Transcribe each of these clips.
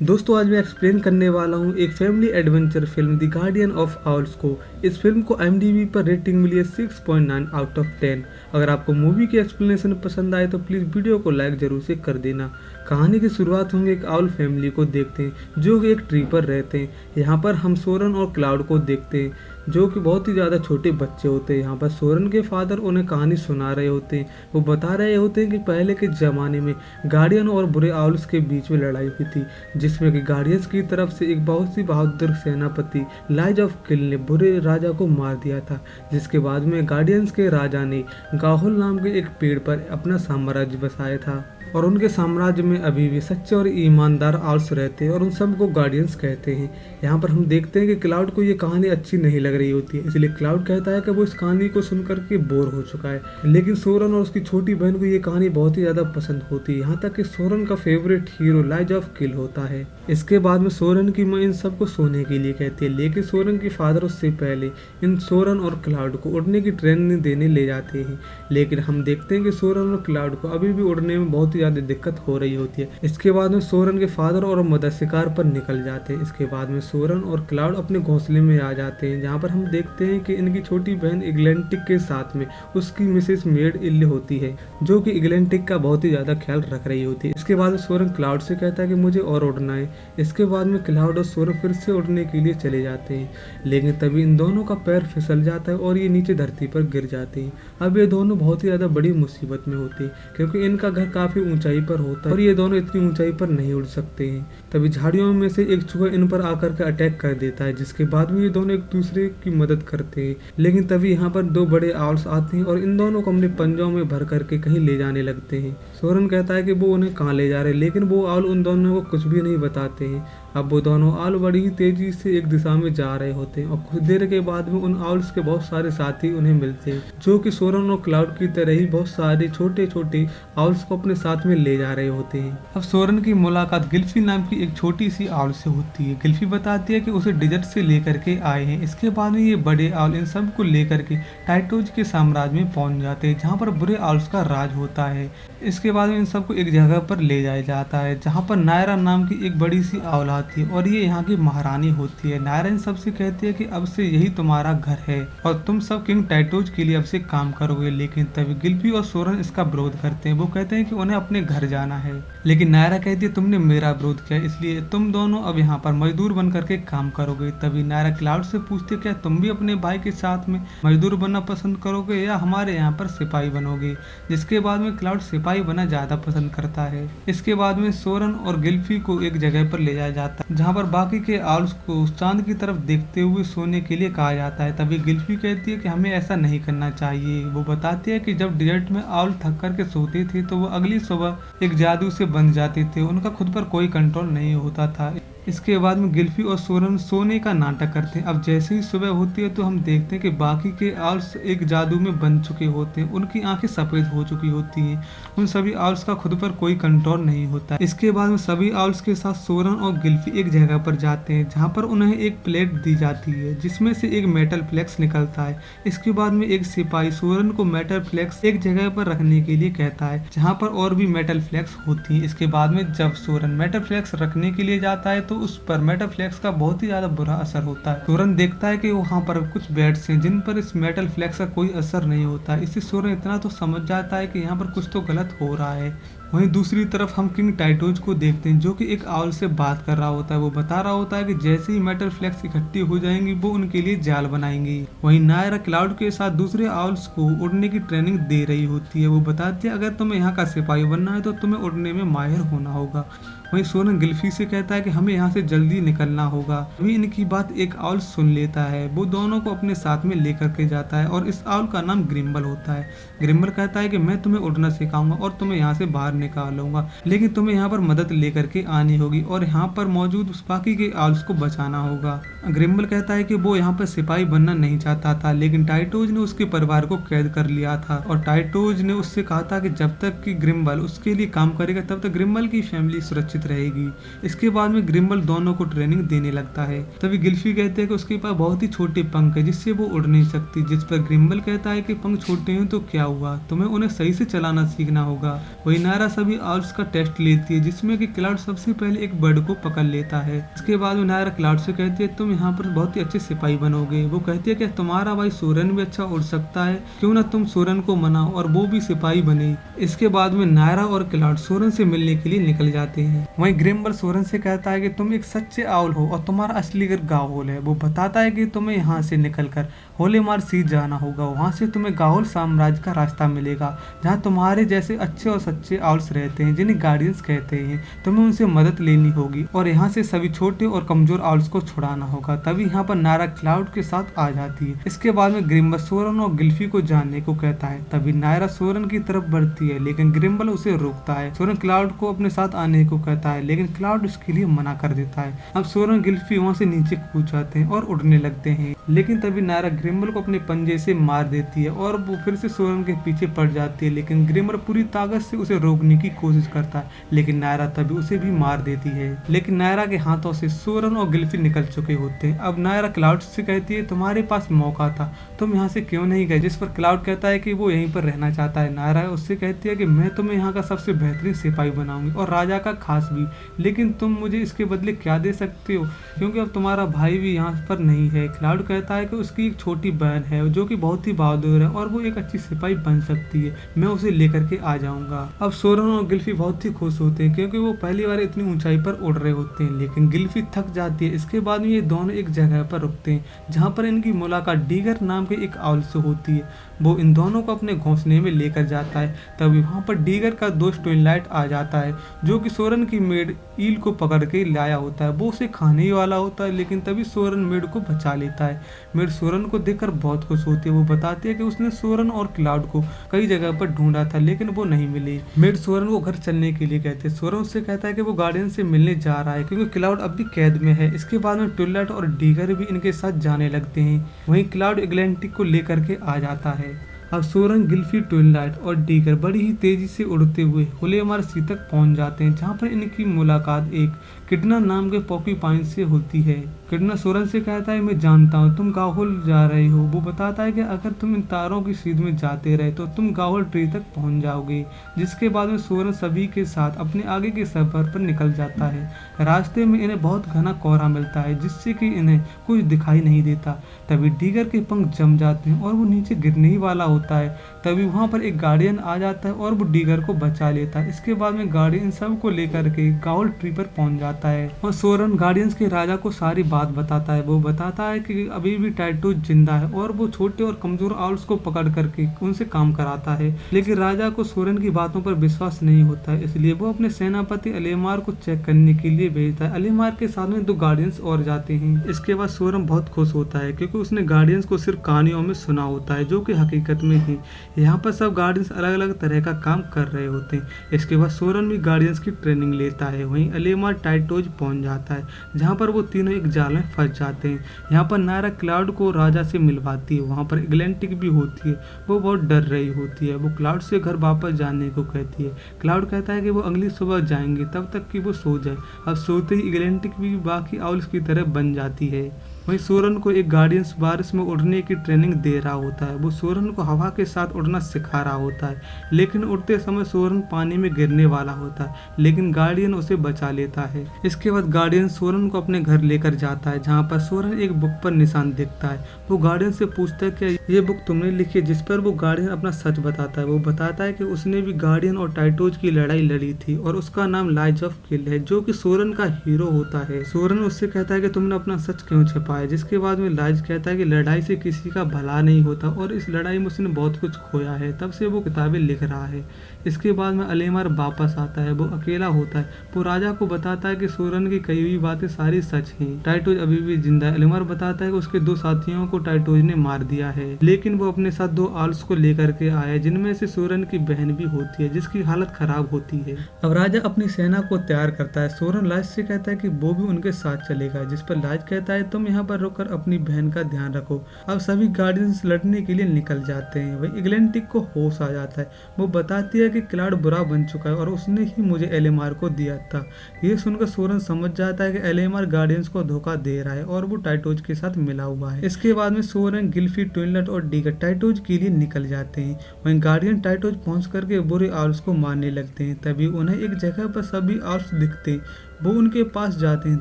दोस्तों आज मैं एक्सप्लेन करने वाला हूँ एक family adventure film the guardian of owls को। इस फिल्म को IMDb पर रेटिंग मिली है 6.9 आउट ऑफ 10। अगर आपको मूवी की एक्सप्लेनेशन पसंद आए तो प्लीज़ वीडियो को लाइक जरूर से कर देना। कहानी की शुरुआत हम एक आउल फैमिली को देखते हैं जो कि एक ट्री पर रहते हैं। यहाँ पर हम सोरन और क्लाउड को देखते हैं जो कि बहुत ही ज़्यादा छोटे बच्चे होते हैं। यहाँ पर सोरन के फादर उन्हें कहानी सुना रहे होते हैं। वो बता रहे होते हैं कि पहले के ज़माने में गार्डियन और बुरे आउल्स के बीच में लड़ाई हुई थी, जिसमें कि गार्डियंस की तरफ से एक बहुत सी बहादुर सेनापति लाइज ऑफ किल ने बुरे राजा को मार दिया था, जिसके बाद में गार्डियंस के राजा ने गाहुल नाम के एक पेड़ पर अपना साम्राज्य बसाया था और उनके साम्राज्य में अभी भी सच्चे और ईमानदार आउल्स रहते हैं और उन सबको गार्डियंस कहते हैं। यहाँ पर हम देखते हैं कि क्लाउड को ये कहानी अच्छी नहीं लग रही होती है, इसलिए क्लाउड कहता है कि वो इस कहानी को सुनकर के बोर हो चुका है। लेकिन सोरन और उसकी छोटी बहन को ये कहानी बहुत ही ज़्यादा पसंद होती है, यहाँ तक कि सोरन का फेवरेट हीरो लाइज ऑफ किल होता है। इसके बाद में सोरन की माँ इन सबको सोने के लिए कहती है, लेकिन सोरन की फादर उससे पहले इन सोरन और क्लाउड को उड़ने की ट्रेनिंग देने ले जाते हैं। लेकिन हम देखते हैं कि सोरन और क्लाउड को अभी भी उड़ने में बहुत ही ज़्यादा दिक्कत हो रही होती है। इसके बाद में सोरन के फादर और मदर शिकार पर निकल जाते हैं। इसके बाद में सोरन और क्लाउड अपने घोंसले में आ जाते हैं, जहाँ पर हम देखते हैं कि इनकी छोटी बहन इग्लेंटिक के साथ में उसकी मिसेस मेड इल्ले होती है, जो कि इग्लेंटिक का बहुत ही ज़्यादा ख्याल रख रही होती है। इसके बाद में सोरन क्लाउड से कहता है कि मुझे और उड़ना है। इसके बाद में क्लाउड और सोरन फिर से उड़ने के लिए चले जाते हैं, लेकिन तभी इन दोनों का पैर फिसल जाता है और ये नीचे धरती पर गिर जाते हैं। अब ये दोनों बहुत ही ज़्यादा बड़ी मुसीबत में होते हैं, क्योंकि इनका घर काफ़ी ऊंचाई पर होता है और ये दोनों इतनी ऊंचाई पर नहीं उड़ सकते हैं। तभी झाड़ियों में से एक चूहा इन पर आकर के अटैक कर देता है, जिसके बाद में ये दोनों एक दूसरे की मदद करते हैं। लेकिन तभी यहाँ पर दो बड़े आउल्स आते हैं और इन दोनों को अपने पंजों में भर करके कहीं ले जाने लगते हैं। सोरन कहता है कि वो उन्हें कहाँ ले जा रहे हैं, लेकिन वो आउल उन दोनों को कुछ भी नहीं बताते हैं। अब वो दोनों आउल बड़ी ही तेजी से एक दिशा में जा रहे होते हैं और कुछ देर के बाद में उन आउल्स के बहुत सारे साथी उन्हें मिलते हैं, जो कि सोरन और क्लाउड की तरह ही बहुत सारे छोटे छोटे आउल्स को अपने साथ में ले जा रहे होते हैं। अब सोरन की मुलाकात गिल्फी नाम की एक छोटी सी आउल से होती है। गिल्फी बताती है कि उसे डिजर्ट से लेकर के आए हैं। इसके बाद में ये बड़े आउल इन सब को लेकर के टाइटोज के साम्राज्य में पहुंच जाते हैं, जहाँ पर बुरे आउल्स का राज होता है। इसके बाद में इन सबको एक जगह पर ले जाया जाता है, जहाँ पर नायरा नाम की एक बड़ी सी आउल आती है और ये यहाँ की महारानी होती है। नायरा इन सबसे कहती है कि अब से यही तुम्हारा घर है और तुम सब किंग टाइटोज के लिए अब से काम करोगे। लेकिन तभी गिल्फी और सोरन इसका विरोध करते हैं। वो कहते हैं कि उन्हें अपने घर जाना है, लेकिन नायरा कहती है तुमने मेरा विरोध किया, इसलिए तुम दोनों अब यहाँ पर मजदूर बन करके काम करोगे। तभी नायरा क्लाउड से पूछती है क्या तुम भी अपने भाई के साथ में मजदूर बनना पसंद करोगे या हमारे यहाँ पर सिपाही बनोगे। जिसके बाद में क्लाउड सिपाही बनना ज्यादा पसंद करता है। इसके बाद में सोरन और गिल्फी को एक जगह पर ले जाया जाता है, जहाँ पर बाकी के आउल्स को चांद की तरफ देखते हुए सोने के लिए कहा जाता है। तभी गिल्फी कहती है कि हमें ऐसा नहीं करना चाहिए। वो बताती है कि जब डेजर्ट में आउल थक करके सोते थे तो वो अगली सुबह एक जादू से बन जाते थे, उनका खुद पर कोई कंट्रोल नहीं होता था। इसके बाद में गिल्फी और सोरन सोने का नाटक करते हैं। अब जैसे ही सुबह होती है तो हम देखते हैं कि बाकी के आउल्स एक जादू में बन चुके होते हैं, उनकी आंखें सफेद हो चुकी होती हैं। उन सभी आउल्स का खुद पर कोई कंट्रोल नहीं होता। इसके बाद में सभी आउल्स के साथ सोरन और गिल्फी एक जगह पर जाते हैं, जहाँ पर उन्हें एक प्लेट दी जाती है जिसमें से एक मेटल फ्लेक्स निकलता है। इसके बाद में एक सिपाही सोरन को मेटल फ्लेक्स एक जगह पर रखने के लिए कहता है, जहाँ पर और भी मेटल फ्लेक्स होती है। इसके बाद में जब सोरन मेटल फ्लेक्स रखने के लिए जाता है तो उस पर मेटल फ्लेक्स का बहुत ही ज्यादा बुरा असर होता है। सोरन देखता है कि वहाँ पर कुछ बेड्स हैं जिन पर इस मेटल फ्लेक्स का कोई असर नहीं होता। इससे सोरन इतना तो समझ जाता है कि यहाँ पर कुछ तो गलत हो रहा है। वहीं दूसरी तरफ हम किंग टाइटोज को देखते हैं, जो कि एक आउल से बात कर रहा होता है। वो बता रहा होता है कि जैसे ही मेटल फ्लेक्स इकट्ठी हो जाएंगी वो उनके लिए जाल बनाएंगी। वहीं नायरा क्लाउड के साथ दूसरे आउल्स को उड़ने की ट्रेनिंग दे रही होती है। वो बताती है अगर तुम्हें यहाँ का सिपाही बनना है तो तुम्हें उड़ने में माहिर होना होगा। वहीं सोरन गिल्फी से कहता है कि हमें यहाँ से जल्दी निकलना होगा। अभी इनकी बात एक आउल सुन लेता है। वो दोनों को अपने साथ में लेकर के जाता है और इस आउल का नाम ग्रिम्बल होता है। ग्रिम्बल कहता है कि मैं तुम्हें उड़ना सिखाऊंगा और तुम्हें यहाँ से बाहर निकालूंगा, लेकिन तुम्हें यहाँ पर मदद लेकर के आनी होगी और यहाँ पर मौजूद बाकी के आउल्स को बचाना होगा। ग्रिम्बल कहता है कि वो यहाँ पर सिपाही बनना नहीं चाहता था, लेकिन टाइटोज ने उसके परिवार को कैद कर लिया था और टाइटोज ने उससे कहा था कि जब तक कि ग्रिम्बल उसके लिए काम करेगा तब तक ग्रिम्बल की फैमिली सुरक्षित सुरक्षित रहेगी। इसके बाद में ग्रिम्बल दोनों को ट्रेनिंग देने लगता है। तभी गिल्फी कहते हैं कि उसके पास बहुत ही छोटे पंख है जिससे वो उड़ नहीं सकती, जिस पर ग्रिम्बल कहता है कि पंख छोटे हैं तो क्या हुआ, तुम्हें उन्हें सही से चलाना सीखना होगा। वही नायरा सभी आउल्स का टेस्ट लेती है जिसमें कि क्लाउड सबसे पहले एक बर्ड को पकड़ लेता है। इसके बाद में नायरा क्लाउड से कहती है तुम यहाँ पर बहुत ही अच्छे सिपाही बनोगे। वो कहती है कि तुम्हारा भाई सोरेन भी अच्छा उड़ सकता है, क्यों ना तुम सोरेन को मनाओ और वो भी सिपाही बने। इसके बाद में नायरा और क्लाउड सोरेन से मिलने के लिए निकल जाते हैं। वहीं ग्रिम्बल सोरेन से कहता है कि तुम एक सच्चे आउल हो और तुम्हारा असली घर गाहोल है। वो बताता है कि तुम्हें यहाँ से निकलकर होलेमार सीज जाना होगा, वहाँ से तुम्हें गाहोल साम्राज्य का रास्ता मिलेगा जहाँ तुम्हारे जैसे अच्छे और सच्चे आउल्स रहते हैं जिन्हें गार्डियंस कहते हैं। तुम्हें उनसे मदद लेनी होगी और यहाँ से सभी छोटे और कमजोर आउल्स को छुड़ाना होगा। तभी यहाँ पर नायरा क्लाउड के साथ आ जाती है। इसके बाद में ग्रिम्बल सोरेन और गिल्फी को जानने को कहता है। तभी नायरा सोरेन की तरफ बढ़ती है लेकिन ग्रिम्बल उसे रोकता है। सोरेन क्लाउड को अपने साथ आने को कहता है लेकिन क्लाउड उसके लिए मना कर देता है। अब सोरेन गिल्फी वहाँ से नीचे कूद जाते हैं और उड़ने लगते हैं, लेकिन तभी नायरा ग्रिम्बल को अपने पंजे से मार देती है और वो फिर से सोरेन के पीछे पड़ जाती है। लेकिन ग्रिम्बल पूरी ताकत से उसे रोकने की कोशिश करता है लेकिन नायरा तभी उसे भी मार देती है। लेकिन नायरा के हाथों से सोरेन और गिल्फी निकल चुके होते हैं। अब नायरा क्लाउड से कहती है तुम्हारे पास मौका था, तुम यहाँ से क्यों नहीं गए। जिस पर क्लाउड कहता है कि वो यहीं पर रहना चाहता है। नायरा उससे कहती है कि मैं तुम्हें यहाँ का सबसे बेहतरीन सिपाही बनाऊंगी और राजा का खास भी, लेकिन तुम मुझे इसके बदले क्या दे सकते हो, क्योंकि अब तुम्हारा भाई भी यहाँ पर नहीं है। क्लाउड कहता है कि उसकी एक छोटी बहन है जो कि बहुत ही बहादुर है और वो एक अच्छी सिपाही बन सकती है, मैं उसे लेकर के आ जाऊंगा। अब सोरेन और गिल्फी बहुत ही खुश होते हैं क्योंकि वो पहली बार इतनी ऊंचाई पर उड़ रहे होते हैं, लेकिन गिल्फी थक जाती है। इसके बाद में ये दोनों एक जगह पर रुकते हैं जहाँ पर इनकी मुलाकात डीगर नाम के एक आउल से होती है। वो इन दोनों को अपने घोंसले में लेकर जाता है। तभी वहाँ पर डीगर का दोस्त ट्विलाइट आ जाता है जो कि सोरेन की मेड ईल को पकड़ के लाया होता है। वो उसे खाने ही वाला होता है, लेकिन तभी सोरेन मेड को बचा लेता है। मेड सोरेन को देखकर बहुत खुश होती है। वो बताती है कि उसने सोरेन और क्लाउड को कई जगह पर ढूंढा था लेकिन वो नहीं मिले। मेड सोरेन को घर चलने के लिए कहते हैं। सोरेन उससे कहता है कि वो गार्डियन से मिलने जा रहा है क्योंकि क्लाउड अब भी कैद में है। इसके बाद में ट्विलाइट और डीगर भी इनके साथ जाने लगते हैं। वहीं क्लाउड एटलांटिक को लेकर के आ जाता है। अब सोरेन, गिल्फी, ट्विलाइट और डीगर बड़ी ही तेजी से उड़ते हुए होलेमार सी तक पहुंच जाते हैं जहां पर इनकी मुलाकात एक किडना नाम के पॉर्क्यूपाइन से होती है। किडना सोरेन से कहता है मैं जानता हूँ तुम गाहोल जा रहे हो। वो बताता है कि अगर तुम इन तारों की सीध में जाते रहे तो तुम गाहोल ट्री तक पहुंच जाओगे। जिसके बाद में सोरेन सभी के साथ अपने आगे के सफर पर निकल जाता है। रास्ते में इन्हें बहुत घना कोहरा मिलता है जिससे कि इन्हें कुछ दिखाई नहीं देता। तभी डीगर के पंख जम जाते हैं और वो नीचे गिरने ही वाला होता है। तभी वहाँ पर एक गार्डियन आ जाता है और वो डीगर को बचा लेता है। इसके बाद में गार्डियन सबको लेकर के गाहोल ट्री पर पहुंच जाता है और सोरेन गार्डियंस के राजा को सारी बात बताता है। वो बताता है कि अभी भी टाइटूस जिंदा है और वो छोटे और कमजोर आउल्स को पकड़ करके उनसे काम कराता है। लेकिन राजा को सोरेन की बातों पर विश्वास नहीं होता है, इसलिए वो अपने सेनापति अलेमार को चेक करने के लिए भेजता है। अलेमार के साथ में 2 गार्डियंस और जाते हैं। इसके बाद सोरेन बहुत खुश होता है क्योंकि उसने गार्डियंस को सिर्फ कहानियों में सुना होता है जो कि हकीकत में है। यहाँ पर सब गार्डियंस अलग अलग तरह का काम कर रहे होते हैं। इसके बाद सोरेन भी गार्डियंस की ट्रेनिंग लेता है। वहीं अलेमार टाइटोज पहुंच जाता है जहाँ पर वो तीनों एक जाल में फंस जाते हैं। यहाँ पर नायरा क्लाउड को राजा से मिलवाती है। वहाँ पर एटलांटिक भी होती है, वो बहुत डर रही होती है। वो क्लाउड से घर वापस जाने को कहती है। क्लाउड कहता है कि वो अगली सुबह जाएंगे, तब तक कि वो सो जाए। अब सोते ही एटलांटिक भी बाकी आउल्स की तरह बन जाती है। वहीं सोरेन को एक गार्डियंस बारिश में उड़ने की ट्रेनिंग दे रहा होता है। वो सोरेन को हवा के साथ उड़ना सिखा रहा होता है, लेकिन उड़ते समय सोरेन पानी में गिरने वाला होता है, लेकिन गार्डियन उसे बचा लेता है। इसके बाद गार्डियन सोरेन को अपने घर लेकर जाता है जहाँ पर सोरेन एक बुक पर निशान देखता है। वो गार्डियन से पूछता है कि ये बुक तुमने लिखी है, जिस पर वो गार्डियन अपना सच बताता है। वो बताता है कि उसने भी गार्डियन और टाइटोज की लड़ाई लड़ी थी और उसका नाम लाइज ऑफ किल है जो कि सोरेन का हीरो होता है। सोरेन उससे कहता है कि तुमने अपना सच क्यों छिपाया। जिसके बाद में लाइज कहता है कि लड़ाई से किसी का भला नहीं होता और इस लड़ाई में उसने बहुत कुछ खोया है, तब से वो किताबें लिख रहा है। इसके बाद में अलेमार वापस आता है। वो अकेला होता है। वो राजा को बताता है कि सोरेन की कही हुई बातें सारी सच हैं। टाइटोज अभी भी जिंदा है। अलेमार बताता है कि उसके 2 साथियों को टाइटोज ने मार दिया है, लेकिन वो अपने साथ 2 आल्स को लेकर के आया जिनमें से सोरेन की बहन भी होती है जिसकी हालत खराब होती है। अब राजा अपनी सेना को तैयार करता है। सोरेन लाइज से कहता है कि वो भी उनके साथ चलेगा, जिस पर लाइज कहता है तुम यहाँ पर रुककर अपनी बहन का ध्यान रखो। अब सभी गार्डियंस लड़ने के लिए निकल जाते हैं। वही इग्लैंटिक को होश आ जाता है। वो बताती है कि क्लाउड बुरा बन चुका है और उसने ही मुझे एलेमार को दिया था। ये सुनकर सोरन समझ जाता है कि एलेमार गार्डियंस को धोखा दे रहा है और वो टाइटोज के साथ मिला हुआ है। इसके बाद में सोरन, गिल्फी, ट्विनलेट और डीगर टाइटोज के लिए निकल जाते हैं। वहीं गार्डियन टाइटोज पहुंच करके बुरे आउल्स को मारने लगते हैं। तभी उन्हें एक जगह पर सभी आउल्स दिखते हैं। वो उनके पास जाते हैं।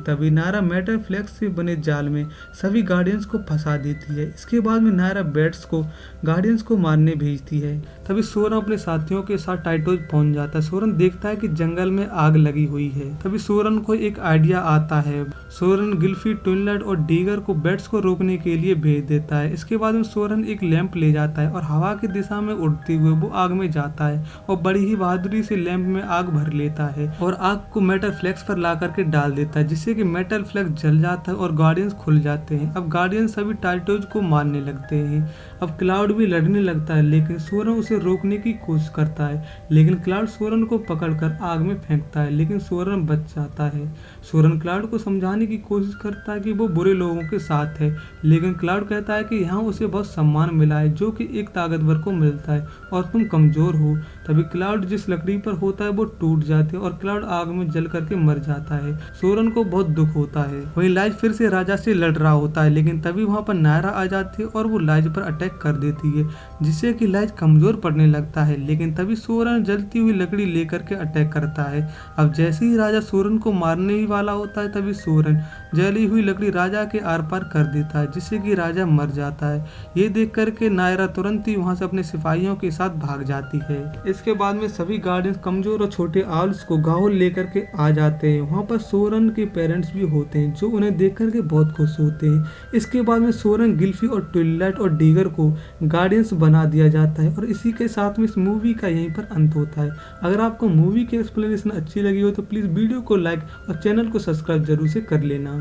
तभी नायरा मेटल फ्लेक्स से बने जाल में सभी गार्डियंस को फंसा देती है। इसके बाद में नायरा बैट्स को गार्डियंस को मारने भेजती है। तभी सोरन अपने साथियों के साथ टाइटोज पहुंच जाता है। सोरन देखता है कि जंगल में आग लगी हुई है। तभी सोरन को एक आइडिया आता है। सोरन गिल्फी, ट्विनलेट और डीगर को बैट्स को रोकने के लिए भेज देता है। इसके बाद में सोरन एक लैंप ले जाता है और हवा की दिशा में उड़ते हुए वो आग में जाता है और बड़ी ही बहादुरी से लैंप में आग भर लेता है और आग को मेटल फ्लेक्स पर ला करके डाल देता है, जिससे कि मेटल फ्लेक्स जल जाता है और गार्डियंस खुल जाते हैं। अब गार्डियंस सभी टाइटोज को मारने लगते हैं। अब क्लाउड भी लड़ने लगता है, लेकिन सोरन उसे रोकने की कोशिश करता है। लेकिन क्लाउड सोरन को पकड़कर आग में फेंकता है, लेकिन सोरन बच जाता है। सोरन क्लाउड को समझाने की कोशिश करता है कि वो बुरे लोगों के साथ है, लेकिन क्लाउड कहता है कि यहाँ उसे बहुत सम्मान मिला है जो कि एक ताकतवर को मिलता है और तुम कमजोर हो। तभी क्लाउड जिस लकड़ी पर होता है वो टूट जाती है और क्लाउड आग में जल करके मर जाता है। सोरन को बहुत दुख होता है। वही लाइज फिर से राजा से लड़ रहा होता है, लेकिन तभी वहाँ पर नायरा आ जाती है और वो लाइज पर अटैक कर देती है, जिससे कि लाइज कमजोर पड़ने लगता है। लेकिन तभी सोरन जलती हुई लकड़ी लेकर के अटैक करता है। अब जैसे ही राजा सोरन को मारने ही वाला होता है, तभी सोरन जली हुई लकड़ी राजा के आर पार कर देता है, जिससे कि राजा मर जाता है। ये देख करके नायरा तुरंत ही वहाँ से अपने सिपाहियों के साथ भाग जाती है। इसके बाद में सभी गार्डियंस कमजोर और छोटे आउल्स को गाहौल लेकर के आ जाते हैं। वहाँ पर सोरन के पेरेंट्स भी होते हैं, जो उन्हें देख करके बहुत खुश होते हैं। इसके बाद में सोरन, गिल्फी और ट्विनलेट और डीगर को गार्डियंस बना दिया जाता है और इसी के साथ में इस मूवी का यहीं पर अंत होता है। अगर आपको मूवी की एक्सप्लेनेशन अच्छी लगी हो तो प्लीज़ वीडियो को लाइक और चैनल को सब्सक्राइब जरूर से कर लेना।